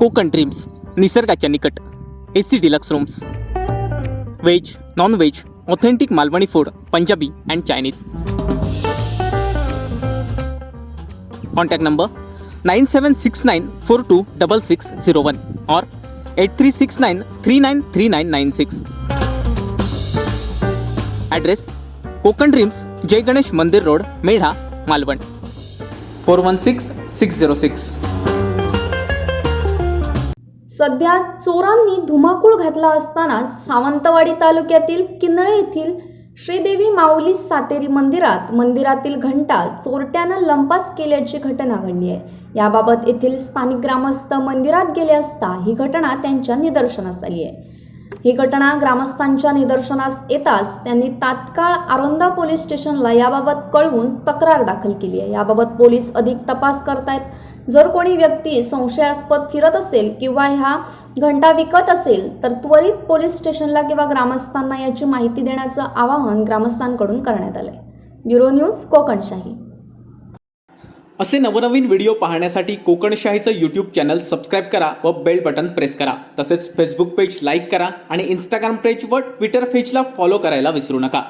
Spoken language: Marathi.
कोकण ड्रीम्स, निसर्गाच्या निकट, AC deluxe rooms, veg non veg authentic Malvani food, Punjabi and Chinese. Contact number 9769426601 or 8369393996. Address Konkan dreams, Jai Ganesh Mandir road, Medha, Malvan 416606. सध्या चोरांनी धुमाकूळ घातला असतानाच सावंतवाडी तालुक्यातील किन्नळे येथील श्रीदेवी माऊली सातेरी मंदिरातील घंटा चोरट्यानं लंपास केल्याची घटना घडली आहे. याबाबत येथील स्थानिक ग्रामस्थ मंदिरात गेले असता ही घटना त्यांच्या निदर्शनास आली आहे. ही घटना ग्रामस्थांच्या निदर्शनास येताच त्यांनी तात्काळ आरोंदा पोलीस स्टेशनला याबाबत कळवून तक्रार दाखल केली आहे. याबाबत पोलीस अधिक तपास करतायत. जर कोणी व्यक्ती संशयास्पद फिरत असेल किंवा ह्या घंटा विकत असेल तर त्वरित पोलीस स्टेशनला किंवा ग्रामस्थांना याची माहिती देण्याचं आवाहन ग्रामस्थांकडून करण्यात आलंय. Bureau news Kokanshahi. असे नवनवीन व्हिडिओ पाहण्यासाठी कोकणशाहीचं यूट्यूब चॅनल सबस्क्राईब करा व बेल बटन प्रेस करा. तसेच फेसबुक पेज लाईक करा आणि इंस्टाग्राम पेज व ट्विटर पेजला फॉलो करायला विसरू नका.